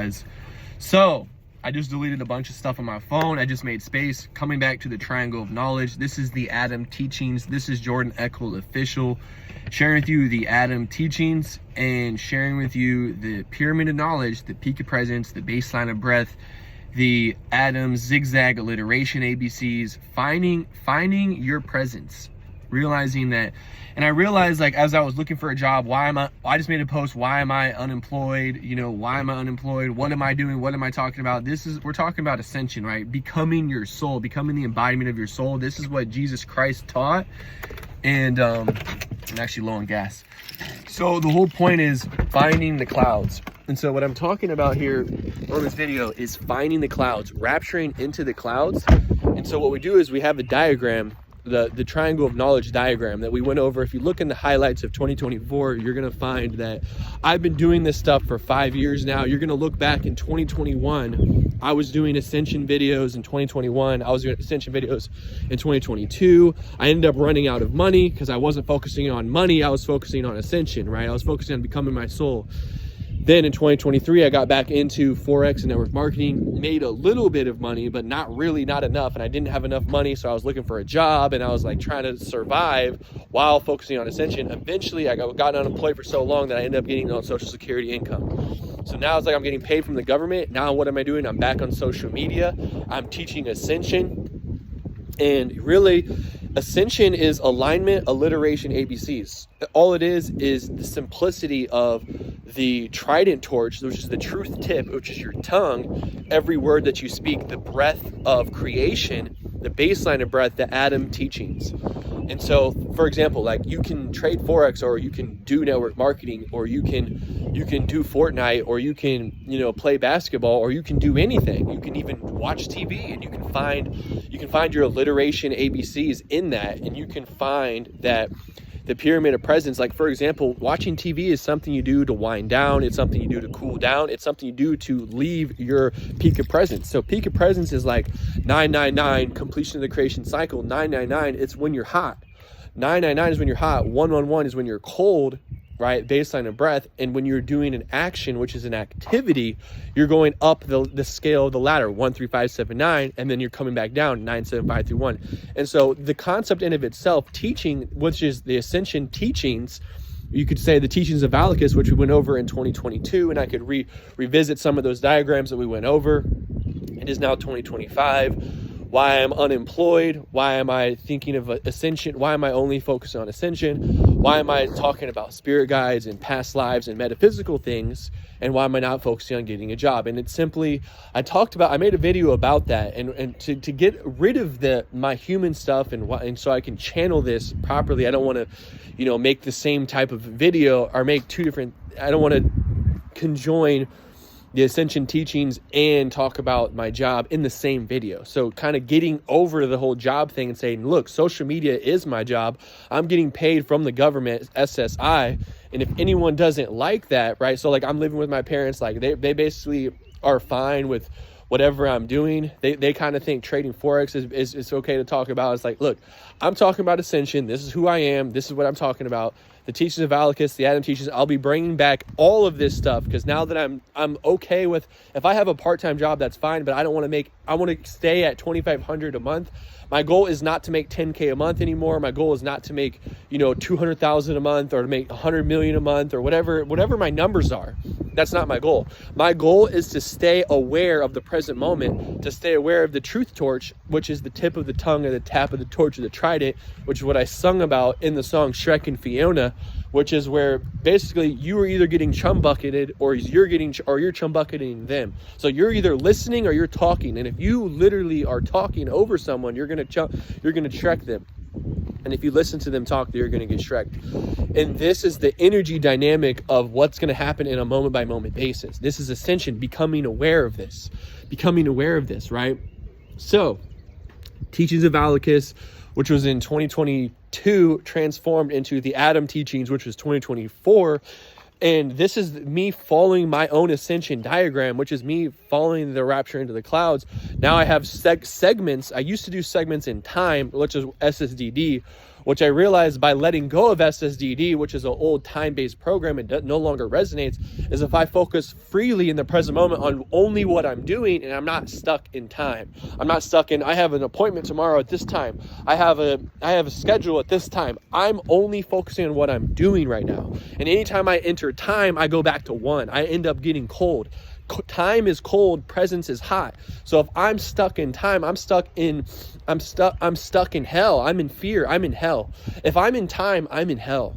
guys. So I just deleted a bunch of stuff on my phone. I just made space, coming back to the triangle of knowledge. This is the Adam teachings. This is Jordan Eckel official, sharing with you the Adam teachings and sharing with you the pyramid of knowledge, the peak of presence, the baseline of breath, the Adam zigzag alliteration ABCs, finding your presence, realizing that. And I realized, like, as I was looking for a job, I just made a post, why am I unemployed? You know, why am I unemployed? What am I doing? What am I talking about? We're talking about ascension, right? Becoming your soul, becoming the embodiment of your soul. This is what Jesus Christ taught. And I'm actually low on gas. So the whole point is finding the clouds. And so what I'm talking about here on this video is finding the clouds, rapturing into the clouds. And so what we do is we have a diagram, the triangle of knowledge diagram that we went over. If you look in the highlights of 2024, you're going to find that I've been doing this stuff for 5 years now. You're going to look back in 2021. I was doing Ascension videos in 2021. I was doing Ascension videos in 2022. I ended up running out of money because I wasn't focusing on money. I was focusing on Ascension, right? I was focusing on becoming my soul. Then in 2023, I got back into Forex and network marketing, made a little bit of money, but not enough. And I didn't have enough money. So I was looking for a job and I was like trying to survive while focusing on Ascension. Eventually I got unemployed for so long that I ended up getting on Social Security income. So now it's like I'm getting paid from the government. Now what am I doing? I'm back on social media. I'm teaching Ascension. And really, Ascension is alignment, alliteration, ABCs. All it is the simplicity of the trident torch, which is the truth tip, which is your tongue, every word that you speak, the breath of creation, the baseline of breath, the Adam teachings. And so, for example, like you can trade Forex, or you can do network marketing, or you can do Fortnite, or you can, play basketball, or you can do anything. You can even watch TV and you can find your alliteration ABCs in that, and you can find that the pyramid of presence. Like, for example, watching TV is something you do to wind down. It's something you do to cool down. It's something you do to leave your peak of presence. So peak of presence is like 999, completion of the creation cycle. 999, it's when you're hot. 999 is when you're hot. 111 is when you're cold, right? Baseline of breath. And when you're doing an action, which is an activity, you're going up the scale of the ladder, 1, 3, 5, 7, 9, and then you're coming back down, 9, 7, 5, 3, 1. And so the concept in of itself, teaching, which is the Ascension teachings, you could say the teachings of Valakis, which we went over in 2022, and I could revisit some of those diagrams that we went over. It is now 2025. Why I'm unemployed? Why am I thinking of Ascension? Why am I only focused on Ascension? Why am I talking about spirit guides and past lives and metaphysical things? And why am I not focusing on getting a job? And it's simply, I made a video about that, and to get rid of my human stuff and so I can channel this properly. I don't want to, make the same type of video or make two different, I don't want to conjoin the Ascension teachings and talk about my job in the same video. So kind of getting over the whole job thing and saying, look, social media is my job. I'm getting paid from the government, SSI. And if anyone doesn't like that, right? So like I'm living with my parents, like they basically are fine with whatever I'm doing. They kind of think trading Forex is okay to talk about. It's like, look, I'm talking about Ascension. This is who I am. This is what I'm talking about. The teachings of Valakis, the Adam teachings, I'll be bringing back all of this stuff because now that I'm okay with, if I have a part-time job, that's fine, but I want to stay at $2,500 a month. My goal is not to make $10K a month anymore. My goal is not to make, $200,000 a month or to make $100 million a month or whatever my numbers are. That's not my goal. My goal is to stay aware of the present moment, to stay aware of the truth torch, which is the tip of the tongue or the tap of the torch of the trident, which is what I sung about in the song Shrek and Fiona, which is where basically you are either getting chum bucketed or you're chum bucketing them. So you're either listening or you're talking. And if you literally are talking over someone, you're going to Shrek them. And if you listen to them talk, you're going to get Shreked. And this is the energy dynamic of what's going to happen in a moment by moment basis. This is Ascension, becoming aware of this, right? So teachings of Valakis, which was in 2022, transformed into the Adam teachings, which was 2024. And this is me following my own Ascension diagram, which is me following the rapture into the clouds. Now I have segments. I used to do segments in time, which is SSDD, which I realized by letting go of SSDD, which is an old time-based program and no longer resonates, is if I focus freely in the present moment on only what I'm doing, and I'm not stuck in time. I'm not stuck in, I have an appointment tomorrow at this time. I have a schedule at this time. I'm only focusing on what I'm doing right now. And anytime I enter time, I go back to one. I end up getting cold. Time is cold, presence is hot. So if I'm stuck in time, I'm stuck in hell. I'm in fear, I'm in hell. If I'm in time, I'm in hell.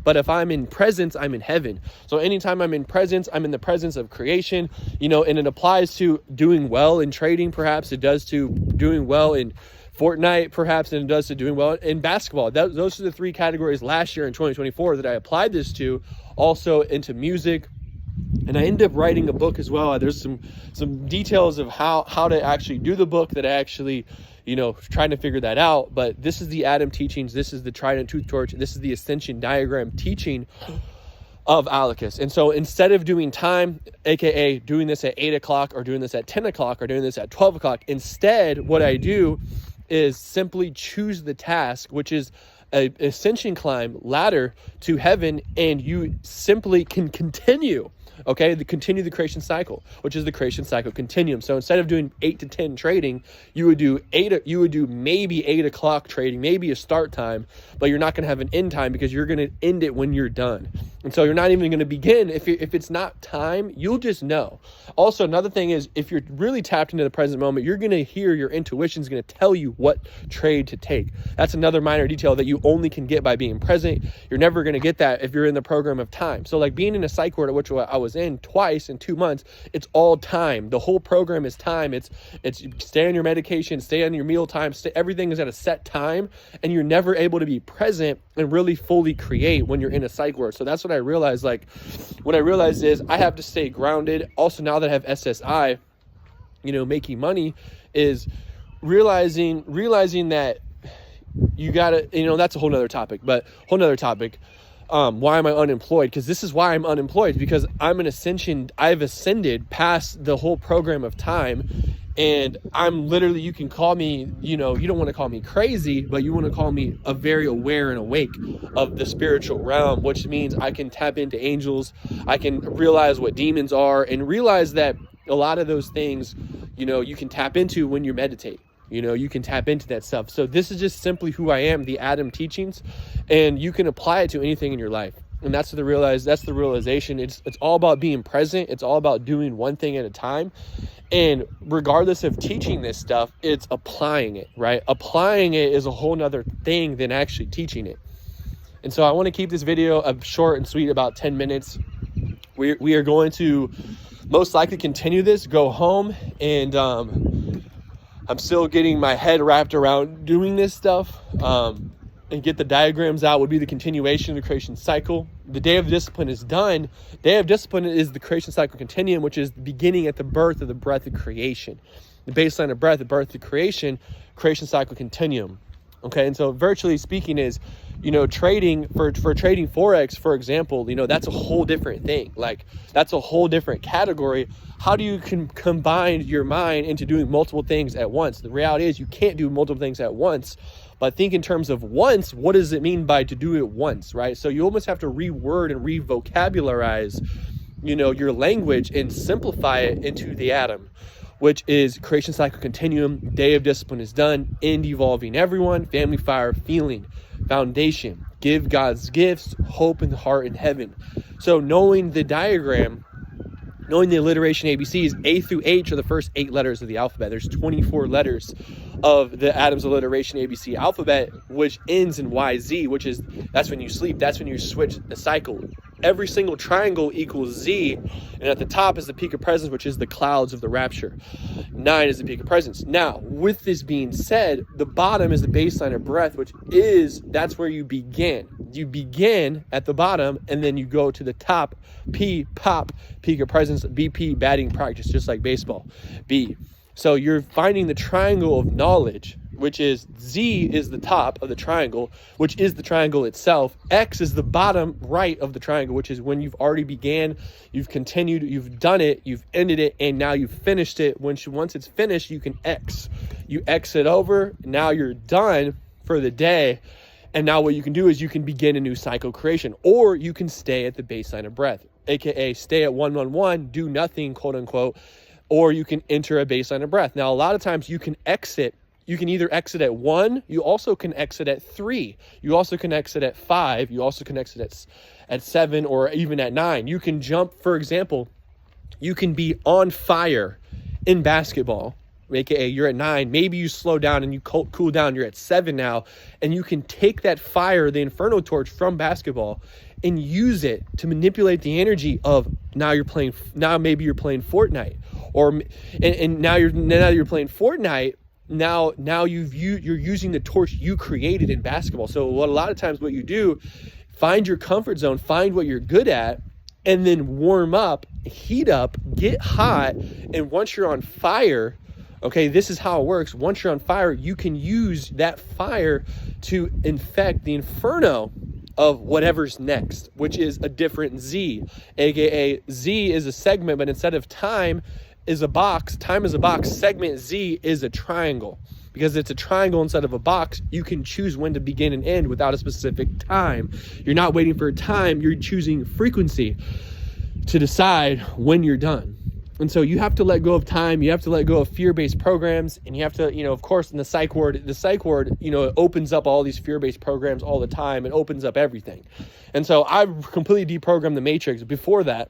But if I'm in presence, I'm in heaven. So anytime I'm in presence, I'm in the presence of creation, and it applies to doing well in trading, perhaps it does to doing well in Fortnite, perhaps, and it does to doing well in basketball. Those are the three categories last year in 2024 that I applied this to, also into music. And I ended up writing a book as well. There's some details of how to actually do the book that I actually, trying to figure that out. But this is the Adam teachings. This is the Trident Tooth Torch. This is the Ascension diagram teaching of Alicus. And so instead of doing time, aka doing this at 8 o'clock or doing this at 10 o'clock or doing this at 12 o'clock, instead what I do is simply choose the task, which is an ascension climb ladder to heaven, and you simply can continue. Okay, continue the creation cycle, which is the creation cycle continuum. So instead of doing 8 to 10 trading, you would do maybe 8 o'clock trading, maybe a start time, but you're not going to have an end time because you're going to end it when you're done. And so you're not even going to begin. If it's not time, you'll just know. Also, another thing is, if you're really tapped into the present moment, you're going to hear your intuition is going to tell you what trade to take. That's another minor detail that you only can get by being present. You're never going to get that if you're in the program of time. So like being in a psych ward, which I was in twice in 2 months, it's all time. The whole program is time. It's stay on your medication, stay on your meal time, everything is at a set time, and you're never able to be present and really fully create when you're in a psych ward. So that's what I realized. Like, what I realized is I have to stay grounded. Also, now that I have SSI, making money, is realizing that you gotta, that's a whole nother topic, why am I unemployed? Because this is why I'm unemployed, because I'm an ascension. I've ascended past the whole program of time, and I'm literally, you can call me, you don't want to call me crazy, but you want to call me a very aware and awake of the spiritual realm, which means I can tap into angels. I can realize what demons are, and realize that a lot of those things, you can tap into when you meditate. You can tap into that stuff. So this is just simply who I am, the Adam teachings, and you can apply it to anything in your life. And that's the realization. It's all about being present. It's all about doing one thing at a time. And regardless of teaching this stuff, it's applying it, right? Applying it is a whole nother thing than actually teaching it. And so I want to keep this video short and sweet, about 10 minutes. We are going to most likely continue this, go home, and I'm still getting my head wrapped around doing this stuff, and get the diagrams out. Would be the continuation of the creation cycle. The day of discipline is done. Day of discipline is the creation cycle continuum, which is the beginning at the birth of the breath of creation. The baseline of breath, the birth of creation cycle continuum. Okay, and so virtually speaking is, trading for trading Forex, for example, that's a whole different thing. Like, that's a whole different category. How do you combine your mind into doing multiple things at once? The reality is you can't do multiple things at once, but think in terms of once. What does it mean by to do it once, right? So you almost have to reword and revocabularize, your language, and simplify it into the Adam, which is creation cycle continuum. Day of discipline is done. End evolving everyone. Family fire feeling. Foundation. Give God's gifts. Hope in the heart in heaven. So knowing the diagram, knowing the alliteration ABCs, A through H are the first 8 letters of the alphabet. There's 24 letters of the Adam's alliteration ABC alphabet, which ends in YZ, which is, that's when you sleep. That's when you switch the cycle. Every single triangle equals Z, and at the top is the peak of presence, which is the clouds of the rapture. 9 is the peak of presence. Now, with this being said, the bottom is the baseline of breath, which is, that's where you begin. You begin at the bottom, and then you go to the top. P, pop, peak of presence. BP, batting practice, just like baseball. B. So you're finding the triangle of knowledge, which is Z is the top of the triangle, which is the triangle itself. X is the bottom right of the triangle, which is when you've already began, you've continued, you've done it, you've ended it, and now you've finished it. Once it's finished, you can X. You X it over, now you're done for the day. And now what you can do is you can begin a new cycle creation, or you can stay at the baseline of breath, aka stay at 111, do nothing, quote unquote, or you can enter a baseline of breath. Now, a lot of times you can either exit at 1, you also can exit at 3, you also can exit at 5, you also can exit at 7, or even at 9. You can jump, for example, you can be on fire in basketball, aka you're at 9, maybe you slow down and you cool down, you're at 7 now, and you can take that fire, the inferno torch from basketball, and use it to manipulate the energy of now maybe you're playing Fortnite, and now you're playing Fortnite. Now you're using the torch you created in basketball. So a lot of times what you do, find your comfort zone, find what you're good at, and then warm up, heat up, get hot. And once you're on fire, okay, this is how it works. Once you're on fire, you can use that fire to infect the inferno of whatever's next, which is a different Z, aka Z is a segment, but instead of time is a box, segment Z is a triangle. Because it's a triangle instead of a box, you can choose when to begin and end without a specific time. You're not waiting for a time, you're choosing frequency to decide when you're done. And so you have to let go of time, you have to let go of fear-based programs, and you have to, of course, in the psych ward, it opens up all these fear-based programs all the time. It opens up everything. And so I've completely deprogrammed the matrix before that.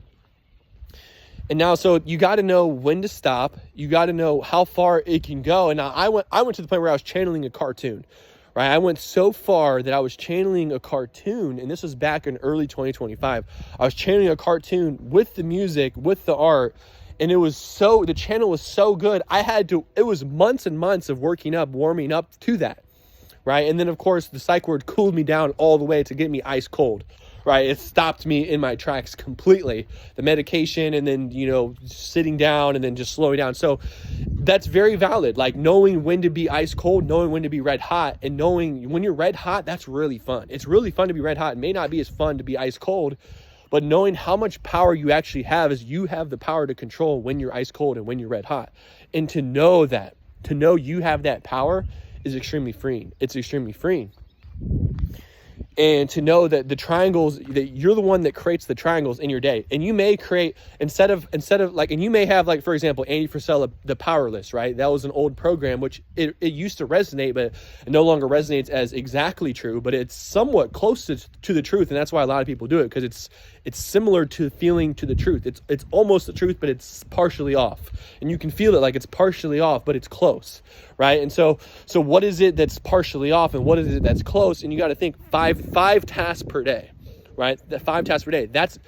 And now, so you got to know when to stop. You got to know how far it can go. And now I went to the point where I was channeling a cartoon, right? I went so far that I was channeling a cartoon, and this was back in early 2025. I was channeling a cartoon with the music, with the art, and the channel was so good. It was months and months of warming up to that, right? And then, of course, the psych ward cooled me down all the way to get me ice cold. Right, it stopped me in my tracks completely. The medication, and then sitting down, and then just slowing down. So that's very valid. Like knowing when to be ice cold, knowing when to be red hot, and knowing when you're red hot. That's really fun. It's really fun to be red hot. It may not be as fun to be ice cold, but knowing how much power you actually have is you have the power to control when you're ice cold and when you're red hot. And to know you have that power is extremely freeing. It's extremely freeing. And to know that the triangles, that you're the one that creates the triangles in your day. And you may create, instead of like, and you may have, like, for example, Andy Frisella, the Powerless, right? That was an old program, which it used to resonate, but it no longer resonates as exactly true, but it's somewhat close to the truth. And that's why a lot of people do it, because it's similar to feeling to the truth. It's almost the truth, but it's partially off. And you can feel it like it's partially off, but it's close, right? And so what is it that's partially off, and what is it that's close? And you got to think five tasks per day, right? That 5 tasks per day. That's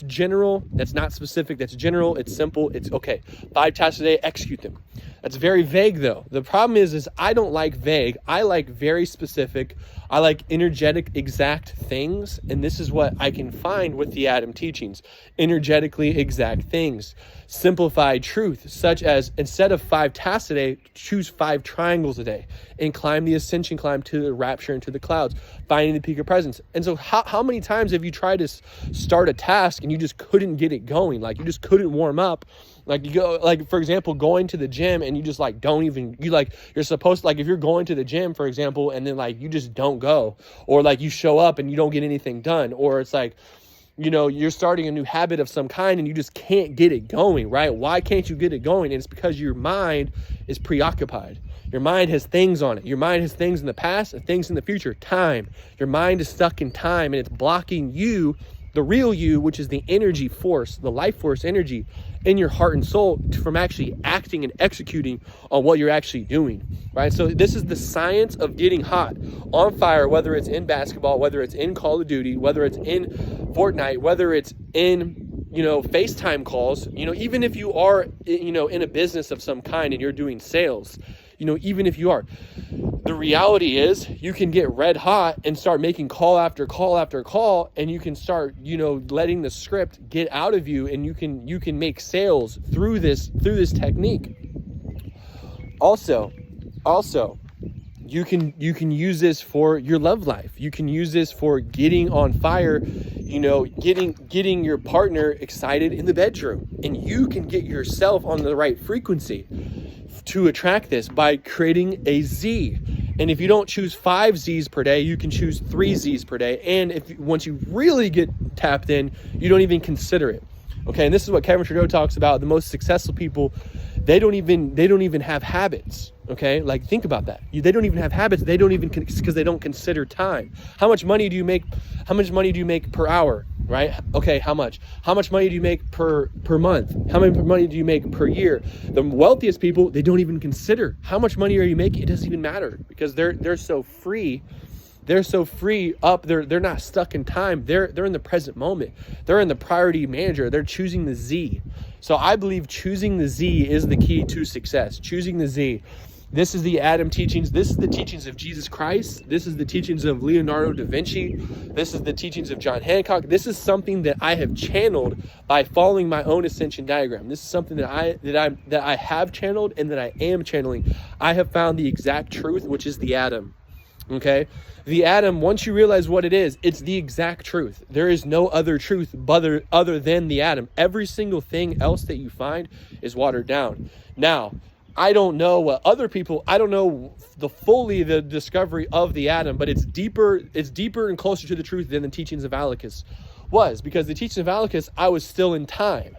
general. That's not specific. That's general. It's simple. It's okay. 5 tasks a day, execute them. That's very vague though. The problem is I don't like vague. I like very specific. I like energetic, exact things. And this is what I can find with the Adam teachings. Energetically exact things. Simplified truth, such as instead of 5 tasks a day, choose 5 triangles a day and climb the ascension climb to the rapture into the clouds, finding the peak of presence. And so how many times have you tried to start a task and you just couldn't get it going? Like you just couldn't warm up. Like you go, like for example, going to the gym and you just like you're supposed to, like if you're going to the gym, for example, and then like you just don't go, or like you show up and you don't get anything done, or it's like, you're starting a new habit of some kind and you just can't get it going, right? Why can't you get it going? And it's because your mind is preoccupied. Your mind has things on it. Your mind has things in the past and things in the future. Time. Your mind is stuck in time, and it's blocking you, the real you, which is the energy force, the life force energy in your heart and soul, from actually acting and executing on what you're actually doing, right? So this is the science of getting hot, on fire, whether it's in basketball, whether it's in Call of Duty, whether it's in Fortnite, whether it's in, FaceTime calls, even if you are, in a business of some kind and you're doing sales, even if you are, the reality is you can get red hot and start making call after call after call, and you can start, letting the script get out of you, and you can make sales through this technique. Also, you can use this for your love life. You can use this for getting on fire, getting your partner excited in the bedroom, and you can get yourself on the right frequency to attract this by creating a Z. And if you don't choose 5 Z's per day, you can choose 3 Z's per day. And once you really get tapped in, you don't even consider it. Okay, and this is what Kevin Trudeau talks about. The most successful people, they don't even have habits. Okay, like think about that. They don't even have habits. They don't even, because they don't consider time. How much money do you make? How much money do you make per hour? Right? Okay, how much? How much money do you make per month? How much money do you make per year? The wealthiest people, they don't even consider how much money are you making. It doesn't even matter, because they're so free. They're so free up. They're not stuck in time. They're in the present moment. They're in the priority manager. They're choosing the Z. So I believe choosing the Z is the key to success. Choosing the Z. This is the Adam teachings. This is the teachings of Jesus Christ. This is the teachings of Leonardo da Vinci. This is the teachings of John Hancock. This is something that I have channeled by following my own ascension diagram. This is something that I have channeled and that I am channeling. I have found the exact truth, which is the Adam. Okay? The Adam, once you realize what it is, it's the exact truth. There is no other truth other than the Adam. Every single thing else that you find is watered down. Now, I don't know what other people, I don't know the discovery of the Adam, but it's deeper and closer to the truth than the teachings of Alecus was, because the teachings of Alecus, I was still in time.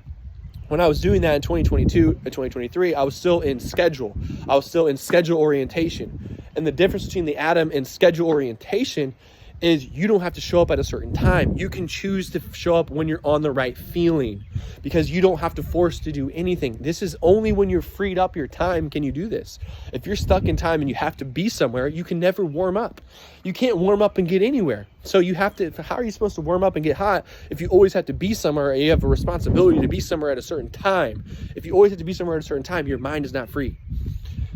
When I was doing that in 2022 and 2023, I was still in schedule. I was still in schedule orientation. And the difference between the Adam and schedule orientation is you don't have to show up at a certain time. You can choose to show up when you're on the right feeling, because you don't have to force to do anything. This is only when you're freed up your time can you do this. If you're stuck in time and you have to be somewhere, you can never warm up. You can't warm up and get anywhere. So you have to, how are you supposed to warm up and get hot if you always have to be somewhere and you have a responsibility to be somewhere at a certain time? If you always have to be somewhere at a certain time, your mind is not free.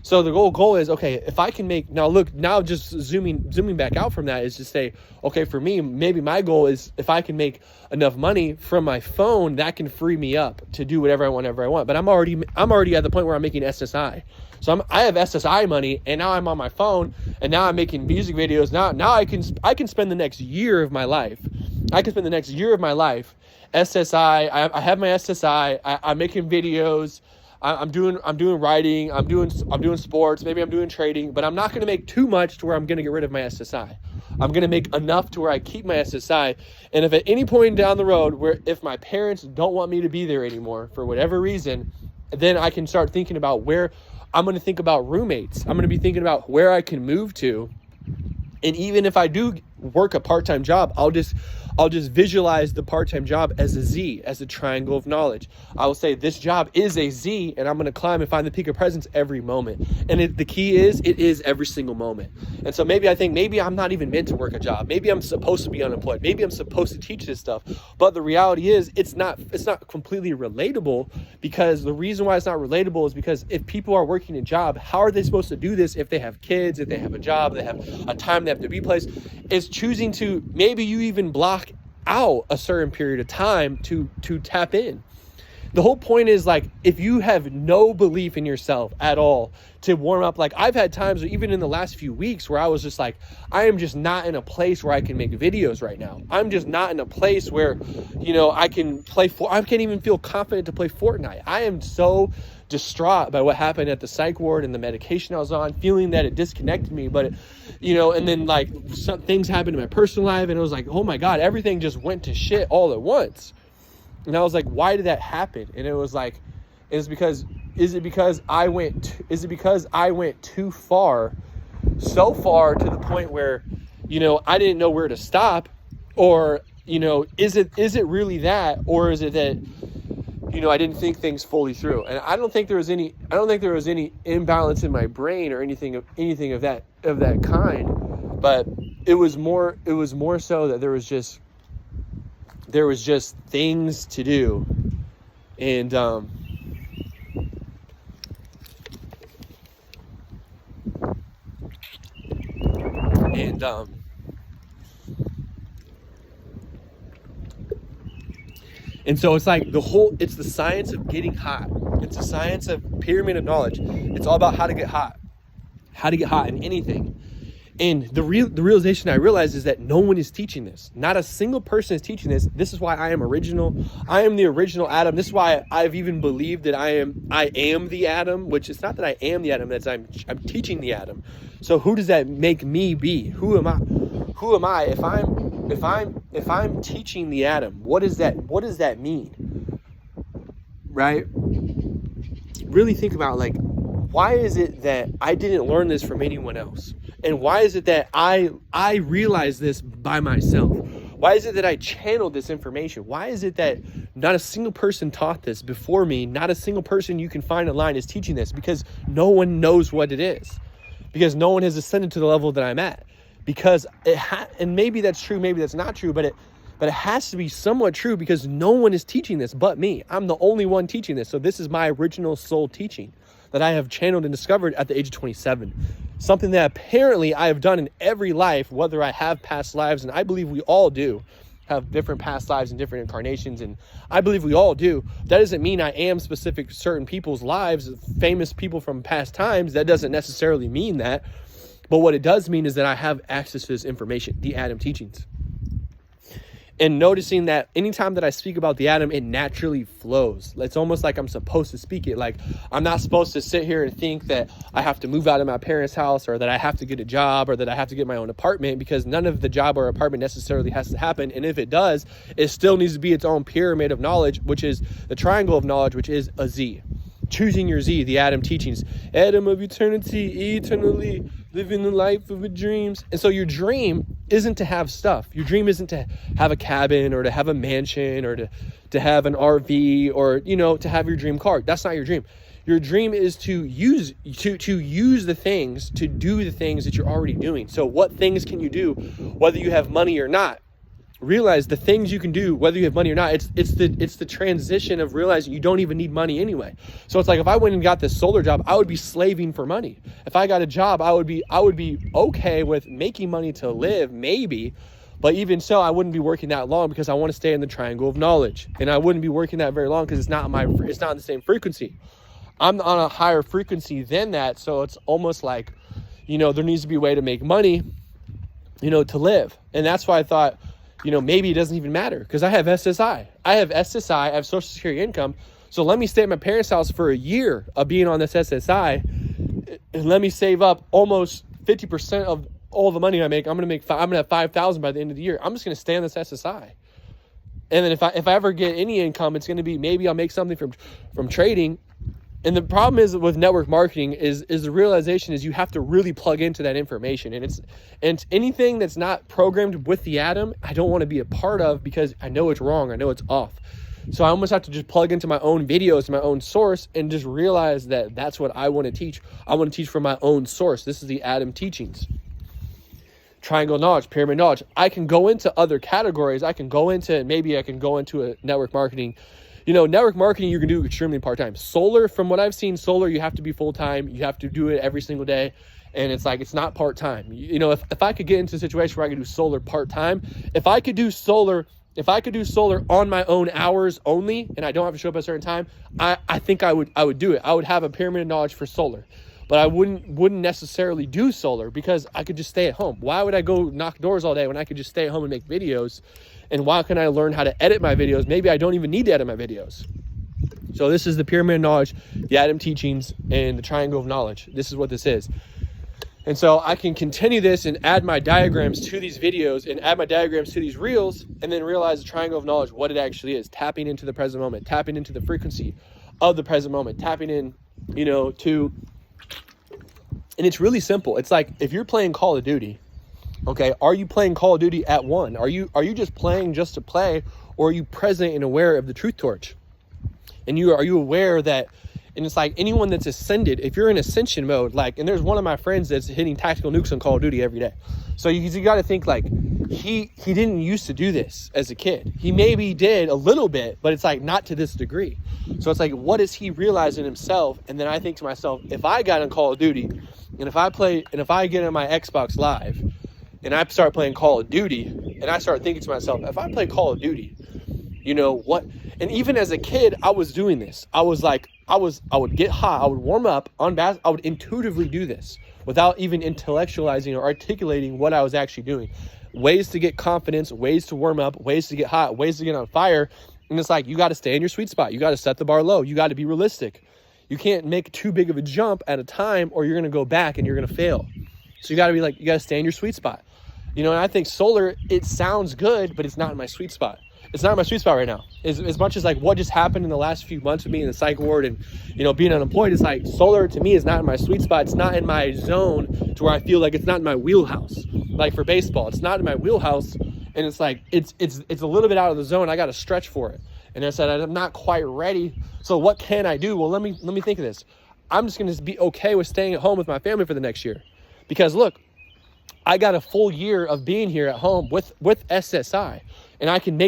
So the goal is, okay, if I can make, now just zooming back out from that is to say, okay, for me, maybe my goal is if I can make enough money from my phone, that can free me up to do whatever I want. But I'm already at the point where I'm making SSI. So I have SSI money, and now I'm on my phone, and now I'm making music videos. Now I can spend the next year of my life. SSI, I have my SSI, I'm making videos. I'm doing writing, I'm doing sports, maybe I'm doing trading, but I'm not going to make too much to where I'm going to get rid of my SSI. I'm going to make enough to where I keep my SSI. And if at any point down the road where if my parents don't want me to be there anymore for whatever reason, then I can start thinking about where I'm going to think about roommates. I'm going to be thinking about where I can move to. And even if I do work a part-time job, I'll just visualize the part-time job as a Z, as a triangle of knowledge. I will say this job is a Z, and I'm going to climb and find the peak of presence every moment. And the key is, it is every single moment. And so maybe I'm not even meant to work a job. Maybe I'm supposed to be unemployed. Maybe I'm supposed to teach this stuff. But the reality is, it's not completely relatable, because the reason why it's not relatable is because if people are working a job, how are they supposed to do this if they have kids, if they have a job, they have a time they have to be placed? It's choosing to, maybe you even block out a certain period of time to tap in. The whole point is, like, if you have no belief in yourself at all to warm up, like I've had times, even in the last few weeks, where I was just like, I am just not in a place where I can make videos right now. I'm just not in a place where, I can I can't even feel confident to play Fortnite. I am so distraught by what happened at the psych ward and the medication I was on, feeling that it disconnected me. But and then like some things happened in my personal life, and it was like, oh my God, everything just went to shit all at once. And I was like, why did that happen? And it was like, is it because I went too far, so far to the point where, I didn't know where to stop? Or, is it really that? Or is it that, I didn't think things fully through? And I don't think there was any imbalance in my brain or anything of that kind. But it was more so that there was just things to do. And and so it's like it's the science of getting hot. It's the science of pyramid of knowledge. It's all about how to get hot in anything. And the realization I realized is that no one is teaching this. Not a single person is teaching this. This is why I am original. I am the original Adam. This is why I've even believed that I am the Adam, which it's not that I am the Adam, that's I'm teaching the Adam. So who does that make me be? Who am I? Who am I if I'm teaching the Adam? What does that mean? Right? Really think about, like, why is it that I didn't learn this from anyone else? And why is it that I realized this by myself? Why is it that I channeled this information? Why is it that not a single person taught this before me? Not a single person you can find online is teaching this, because no one knows what it is. Because no one has ascended to the level that I'm at. Because and maybe that's true, maybe that's not true, but it has to be somewhat true, because no one is teaching this but me. I'm the only one teaching this. So this is my original soul teaching that I have channeled and discovered at the age of 27. Something that apparently I have done in every life, whether I have past lives, and I believe we all do have different past lives and different incarnations, and I believe we all do. That doesn't mean I am specific certain people's lives, famous people from past times. That doesn't necessarily mean that. But what it does mean is that I have access to this information, the Adam teachings. And noticing that anytime that I speak about the Adam, it naturally flows. It's almost like I'm supposed to speak it. Like, I'm not supposed to sit here and think that I have to move out of my parents' house, or that I have to get a job, or that I have to get my own apartment, because none of the job or apartment necessarily has to happen. And if it does, it still needs to be its own pyramid of knowledge, which is the triangle of knowledge, which is a Z. Choosing your Z, the Adam teachings. Adam of eternity, eternally living the life of a dreams. And so your dream isn't to have stuff. Your dream isn't to have a cabin, or to have a mansion, or to have an RV, or, to have your dream car. That's not your dream. Your dream is to use the things, to do the things that you're already doing. So what things can you do, whether you have money or not? Realize the things you can do, whether you have money or not. It's the transition of realizing you don't even need money anyway. So it's like, if I went and got this solar job, I would be slaving for money. If I got a job, I would be okay with making money to live, maybe, but even so, I wouldn't be working that long, because I want to stay in the triangle of knowledge, and I wouldn't be working that very long, because it's not on the same frequency. I'm on a higher frequency than that. So it's almost like, there needs to be a way to make money, to live. And that's why I thought, maybe it doesn't even matter, because I have SSI. I have Social Security income. So let me stay at my parents' house for a year of being on this SSI, and let me save up almost 50% of all the money I make. I'm going to have 5,000 by the end of the year. I'm just going to stay on this SSI. And then if I ever get any income, it's going to be, maybe I'll make something from trading. And the problem is with network marketing is the realization is you have to really plug into that information. And anything that's not programmed with the Adam, I don't want to be a part of, because I know it's wrong. I know it's off. So I almost have to just plug into my own videos, my own source, and just realize that that's what I want to teach. I want to teach from my own source. This is the Adam teachings. Triangle knowledge, pyramid knowledge. I can go into other categories. Maybe I can go into a network marketing. Network marketing, you can do extremely part-time. Solar, from what I've seen, you have to be full-time. You have to do it every single day. And it's like, it's not part-time. If I could get into a situation where I could do solar part-time, if I could do solar on my own hours only, and I don't have to show up at a certain time, I think I would do it. I would have a pyramid of knowledge for solar. But I wouldn't necessarily do solar, because I could just stay at home. Why would I go knock doors all day when I could just stay at home and make videos? And why can I learn how to edit my videos? Maybe I don't even need to edit my videos. So this is the pyramid of knowledge, the Adam teachings, and the triangle of knowledge. This is what this is. And so I can continue this and add my diagrams to these videos, and add my diagrams to these reels, and then realize the triangle of knowledge, what it actually is. Tapping into the present moment, tapping into the frequency of the present moment, tapping in, to... And it's really simple. It's like, if you're playing Call of Duty, okay, are you playing Call of Duty at one? Are you just playing just to play, or are you present and aware of the truth torch? And are you aware that, and it's like anyone that's ascended, if you're in ascension mode, and there's one of my friends that's hitting tactical nukes on Call of Duty every day. So you got to think, he didn't used to do this as a kid. He maybe did a little bit, but it's like not to this degree. So it's like, what does he realize in himself? And then I think to myself, if I got on Call of Duty, and if I get on my Xbox Live, and I start playing Call of Duty, and I start thinking to myself, if I play Call of Duty, what? And even as a kid, I was doing this. I would get hot. I would warm up on I would intuitively do this. without even intellectualizing or articulating what I was actually doing. Ways to get confidence, ways to warm up, ways to get hot, ways to get on fire. And it's like, you got to stay in your sweet spot. You got to set the bar low. You got to be realistic. You can't make too big of a jump at a time, or you're going to go back and you're going to fail. So you got to be like, you got to stay in your sweet spot. You know, and I think solar, it sounds good, but it's not in my sweet spot. It's not in my sweet spot right now. As much as like what just happened in the last few months with me in the psych ward and, you know, being unemployed, it's like solar to me is not in my sweet spot. It's not in my zone to where I feel like it's not in my wheelhouse. Like for baseball, it's not in my wheelhouse. And it's like, it's a little bit out of the zone. I got to stretch for it. And I said, I'm not quite ready. So what can I do? Well, let me think of this. I'm just going to be okay with staying at home with my family for the next year. Because look, I got a full year of being here at home with SSI, and I can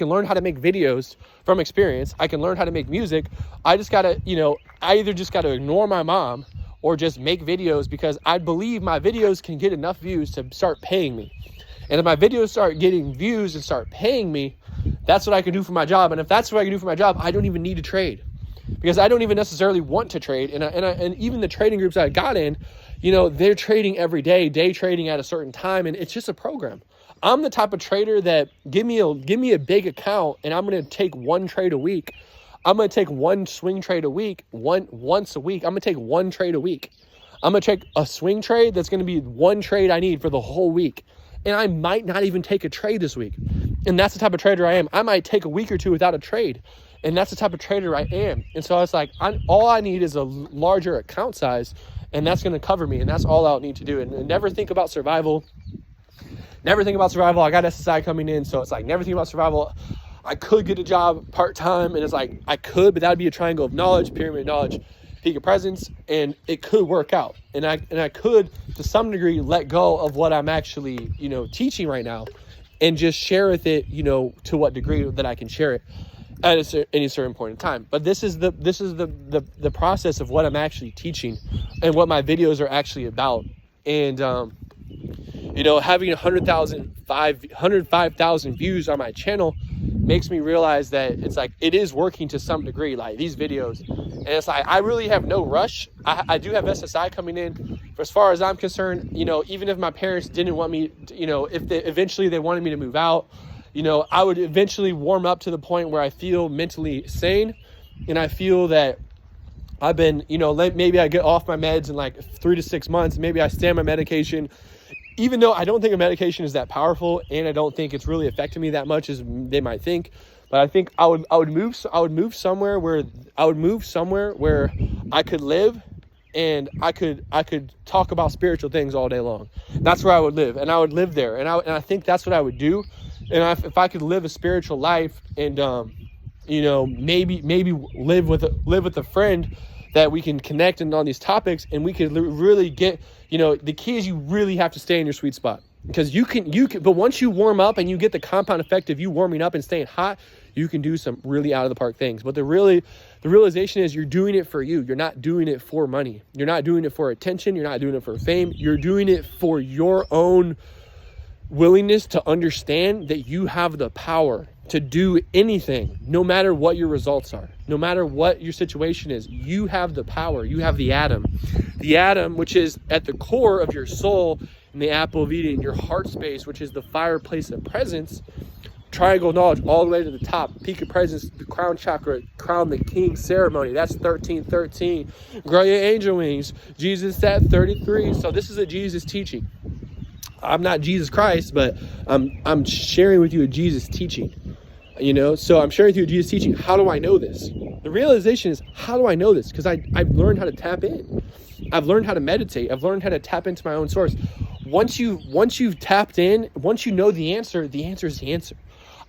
learn how to make videos from experience. I can learn how to make music. I just gotta, you know, I either just gotta ignore my mom or just make videos, because I believe my videos can get enough views to start paying me. And if my videos start getting views and start paying me, that's what I can do for my job. And if that's what I can do for my job, I don't even need to trade, because I don't even necessarily want to trade. And even the trading groups I got in, you know, they're trading every day trading at a certain time, and it's just a program. I'm the type of trader that give me a big account, and I'm going to take one trade a week. I'm going to take one swing trade a week, once a week. I'm going to take one trade a week. I'm going to take a swing trade that's going to be one trade I need for the whole week. And I might not even take a trade this week. And that's the type of trader I am. I might take a week or two without a trade. And that's the type of trader I am. And so it's like, all I need is a larger account size, and that's going to cover me. And that's all I'll need to do. And never think about survival. Never think about survival. I got SSI coming in. So it's like, never think about survival. I could get a job part-time, and it's like, I could, but that'd be a triangle of knowledge, pyramid of knowledge, peak of presence, and it could work out. And I could, to some degree, let go of what I'm actually, you know, teaching right now, and just share with it, you know, to what degree that I can share it at any certain point in time. But this is the process of what I'm actually teaching and what my videos are actually about. And you know, having 105,000 views on my channel makes me realize that it's like, it is working to some degree, like these videos. And it's like, I really have no rush. I do have SSI coming in. For as far as I'm concerned, you know, even if my parents didn't want me to, you know, if eventually they wanted me to move out, you know, I would eventually warm up to the point where I feel mentally sane, and I feel that I've been, you know, maybe I get off my meds in like 3 to 6 months. Maybe I stay on my medication, even though I don't think a medication is that powerful, and I don't think it's really affecting me that much as they might think. But I think I would move somewhere where I could live, and I could talk about spiritual things all day long. That's where I would live, and I would live there, and I think that's what I would do. And if I could live a spiritual life, and you know, maybe live with a friend that we can connect on these topics, and we could really get, you know, the key is you really have to stay in your sweet spot, because you can, but once you warm up and you get the compound effect of you warming up and staying hot, you can do some really out of the park things. But the realization is, you're doing it for you. You're not doing it for money. You're not doing it for attention. You're not doing it for fame. You're doing it for your own willingness to understand that you have the power to do anything, no matter what your results are, no matter what your situation is. You have the power. You have the atom, which is at the core of your soul, and the apple of Eden, your heart space, which is the fireplace of presence. Triangle of knowledge all the way to the top, peak of presence, the crown chakra, crown the king ceremony. That's 1313. Grow your angel wings. Jesus at 33. So this is a Jesus teaching. I'm not Jesus Christ, but I'm sharing with you a Jesus teaching. You know, so I'm sharing with you a Jesus teaching. How do I know this? The realization is, how do I know this? Because I've learned how to tap in. I've learned how to meditate. I've learned how to tap into my own source. Once you've tapped in, once you know the answer is the answer.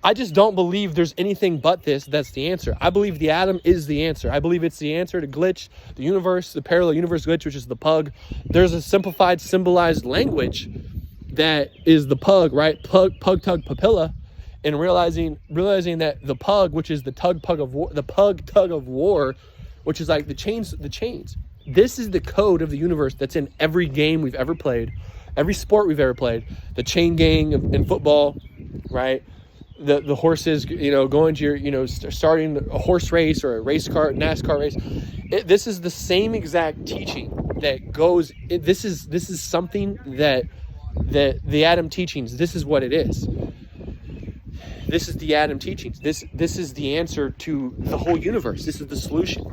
I just don't believe there's anything but this that's the answer. I believe the atom is the answer. I believe it's the answer to glitch, the universe, the parallel universe glitch, which is the pug. There's a simplified, symbolized language that is the pug, right? Pug, tug, papilla. And realizing that the pug, which is the pug tug of war, which is like the chains. This is the code of the universe that's in every game we've ever played, every sport we've ever played. The chain gang in football, right? The horses, you know, going to your, you know, starting a horse race or a race car, NASCAR race. This is the same exact teaching that goes, this is something that the Adam teachings, this is what it is. This is the Adam teachings. This is the answer to the whole universe. This is the solution.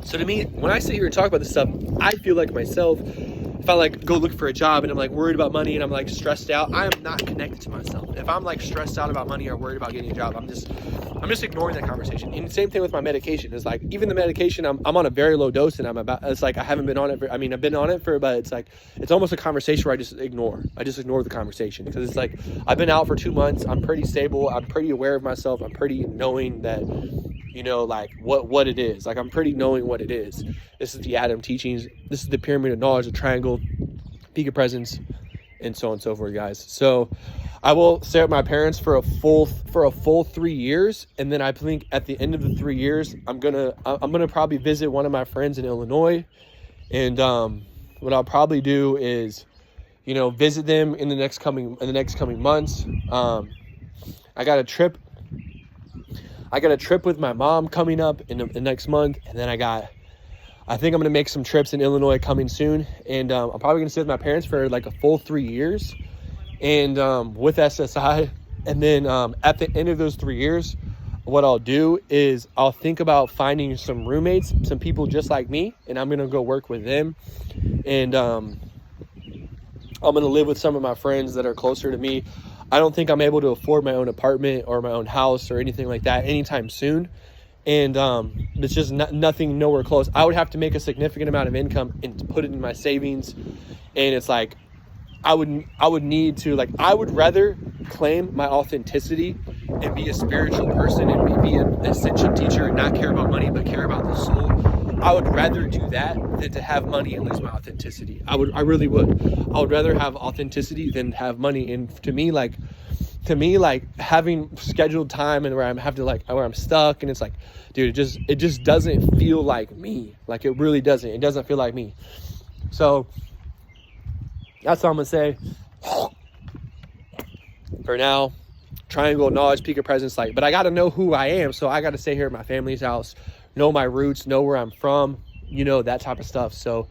So to me, when I sit here and talk about this stuff, I feel like myself, if I like go look for a job and I'm like worried about money and I'm like stressed out, I am not connected to myself. If I'm like stressed out about money or worried about getting a job, I'm just ignoring that conversation. And the same thing with my medication. It's like, even the medication, I'm on a very low dose, and it's like, I haven't been on it for, I've been on it for, but it's like, it's almost a conversation where I just ignore the conversation, because it's like, I've been out for 2 months. I'm pretty stable. I'm pretty aware of myself. I'm pretty knowing that, like what it is. Like, I'm pretty knowing what it is. This is the Adam teachings. This is the pyramid of knowledge, the triangle, peak of presence, and so on and so forth, guys. So I will stay with my parents for a full 3 years, and then I think at the end of the 3 years, I'm gonna probably visit one of my friends in Illinois, and what I'll probably do is, visit them in the next coming months. I got a trip with my mom coming up in the next month, and then I think I'm gonna make some trips in Illinois coming soon, and I'm probably gonna stay with my parents for like a full 3 years. And with SSI, and then at the end of those 3 years, what I'll do is I'll think about finding some roommates, some people just like me, and I'm gonna go work with them, and I'm gonna live with some of my friends that are closer to me. I don't think I'm able to afford my own apartment or my own house or anything like that anytime soon, and it's just nothing, nowhere close. I would have to make a significant amount of income and put it in my savings, and it's like, I would need to, like, I would rather claim my authenticity and be a spiritual person and be an Ascension teacher and not care about money, but care about the soul. I would rather do that than to have money and lose my authenticity. I really would. I would rather have authenticity than have money. And to me, like having scheduled time and where I'm stuck, and it's like, dude, it just doesn't feel like me. Like, it really doesn't. It doesn't feel like me. So that's all I'm going to say for now. Triangle, knowledge, peak of presence. But I got to know who I am. So I got to stay here at my family's house, know my roots, know where I'm from, that type of stuff. So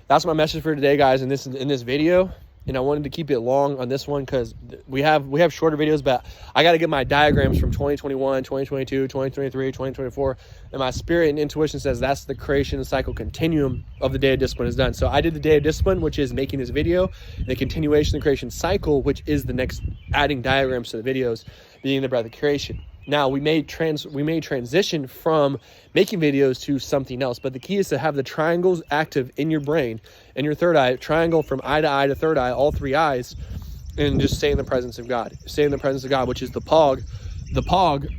that's my message for today, guys, in this video. And I wanted to keep it long on this one because we have shorter videos, but I got to get my diagrams from 2021, 2022, 2023, 2024. And my spirit and intuition says that's the creation cycle continuum of the day of discipline is done. So I did the day of discipline, which is making this video, the continuation of the creation cycle, which is the next adding diagrams to the videos, being the breath of creation. Now we may transition from making videos to something else, but the key is to have the triangles active in your brain and your third eye, triangle from eye to eye to third eye, all three eyes, and just stay in the presence of God. Stay in the presence of God, which is the pog,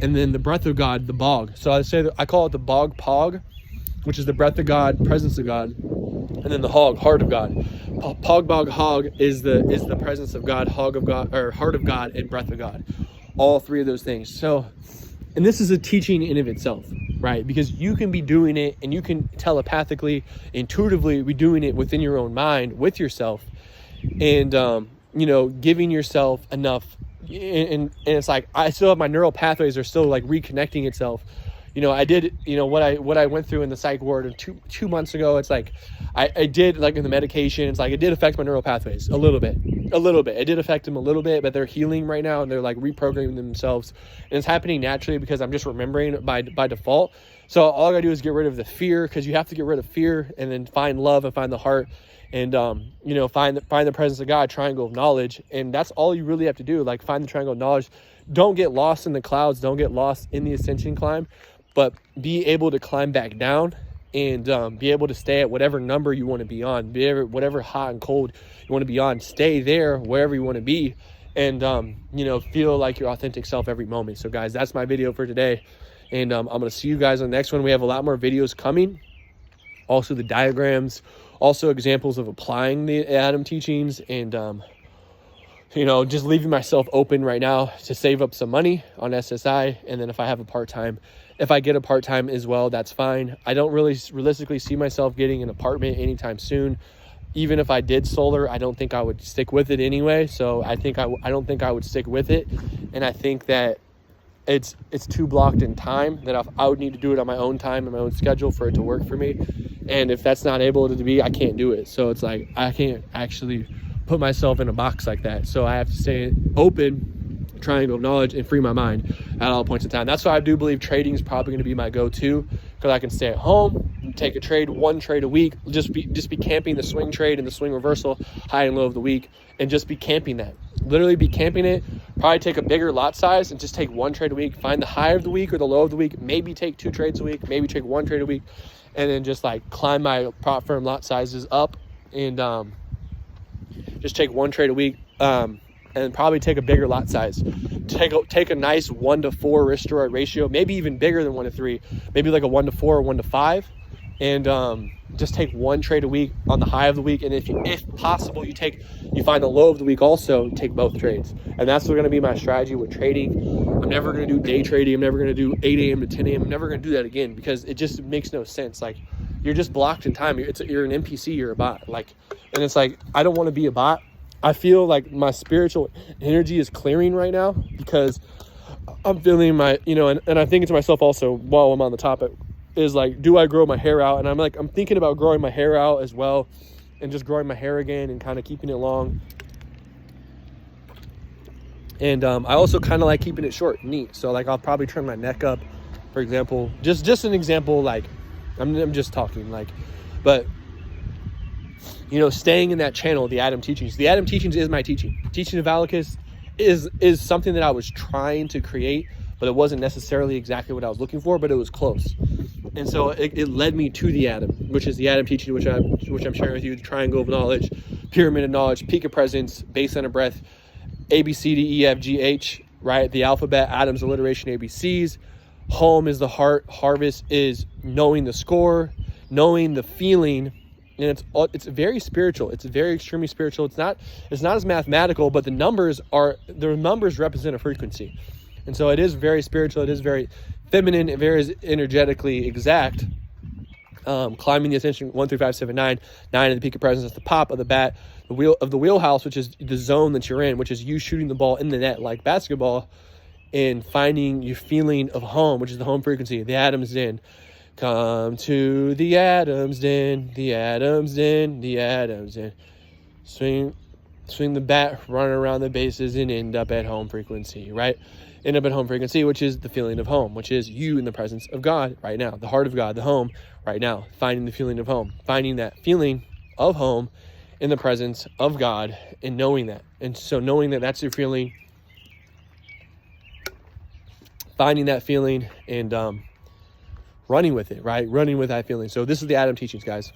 and then the breath of God, the bog. So I call it the bog pog, which is the breath of God, presence of God, and then the hog, heart of God. Pog, bog, hog is the presence of God, hog of God, or heart of God, and breath of God. All three of those things. So, and this is a teaching in of itself, right? Because you can be doing it, and you can telepathically, intuitively be doing it within your own mind with yourself, and giving yourself enough. And it's like, I still have my neural pathways are still like reconnecting itself. I did, what I went through in the psych ward two months ago. It's like, I did, like, in the medication, it's like, it did affect my neural pathways a little bit. It did affect them a little bit, but they're healing right now, and they're like reprogramming themselves. And it's happening naturally because I'm just remembering by default. So all I gotta do is get rid of the fear, because you have to get rid of fear and then find love and find the heart, and find the presence of God, triangle of knowledge. And that's all you really have to do. Like, find the triangle of knowledge. Don't get lost in the clouds. Don't get lost in the ascension climb, but be able to climb back down, and be able to stay at whatever number you want to be on, whatever hot and cold you want to be on. Stay there wherever you want to be, and feel like your authentic self every moment. So guys, that's my video for today, and I'm gonna see you guys on the next one. We have a lot more videos coming, also the diagrams, also examples of applying the Adam teachings, and just leaving myself open right now to save up some money on SSI. And then if I get a part-time as well, that's fine. I don't really realistically see myself getting an apartment anytime soon. Even if I did solar, I don't think I would stick with it anyway. So I don't think I would stick with it. And I think that it's too blocked in time, that I would need to do it on my own time and my own schedule for it to work for me. And if that's not able to be, I can't do it. So it's like, I can't actually put myself in a box like that. So I have to stay open, triangle of knowledge, and free my mind at all points in time. That's why I do believe trading is probably going to be my go-to, because I can stay at home, take a trade, one trade a week, just be camping the swing trade and the swing reversal, high and low of the week, and just be camping that. Literally be camping it, probably take a bigger lot size and just take one trade a week, find the high of the week or the low of the week, maybe take 2 trades a week, maybe take 1 trade a week, and then just like climb my prop firm lot sizes up, and just take 1 trade a week, and probably take a bigger lot size. Take a nice 1-to-4 risk to reward ratio, maybe even bigger than 1-to-3, maybe like a 1-to-4 or 1-to-5, and just take 1 trade a week on the high of the week. And if possible, you find the low of the week also, take both trades. And that's going to be my strategy with trading. I'm never going to do day trading. I'm never going to do 8 a.m. to 10 a.m. I'm never going to do that again, because it just makes no sense. Like, you're just blocked in time. You're an NPC, you're a bot. Like, and it's like, I don't want to be a bot. I feel like my spiritual energy is clearing right now, because I'm feeling my, and I think to myself also, while I'm on the topic, is like, do I grow my hair out? And I'm thinking about growing my hair out as well, and just growing my hair again and kind of keeping it long. And I also kind of like keeping it short, neat. So like, I'll probably trim my neck up, for example. Just an example, like, I'm just talking, like, but staying in that channel, the Adam Teachings. The Adam Teachings is my teaching. Teaching of Valakis is something that I was trying to create, but it wasn't necessarily exactly what I was looking for, but it was close. And so it led me to the Adam, which is the Adam Teaching, which I'm sharing with you, the triangle of knowledge, pyramid of knowledge, peak of presence, base center breath, A, B, C, D, E, F, G, H, right? The alphabet, Adam's alliteration, ABCs. Home is the heart. Harvest is knowing the score, knowing the feeling. And it's very spiritual. It's very extremely spiritual. It's not as mathematical, but the numbers represent a frequency. And so it is very spiritual. It is very feminine, and very energetically exact. Climbing the Ascension 1 through 5, 7, 9. 9 at the peak of presence, at the pop of the bat, the wheelhouse, which is the zone that you're in, which is you shooting the ball in the net like basketball, and finding your feeling of home, which is the home frequency, the Adam's Den. Come to the Adam's Den, the Adam's Den, the Adam's Den. Swing the bat, run around the bases, and end up at home frequency, right? End up at home frequency, which is the feeling of home, which is you in the presence of God right now, the heart of God, the home right now, finding the feeling of home, finding that feeling of home in the presence of God, and knowing that. And so knowing that that's your feeling, finding that feeling, and running with it, right? Running with that feeling. So this is the Adam Teachings, guys.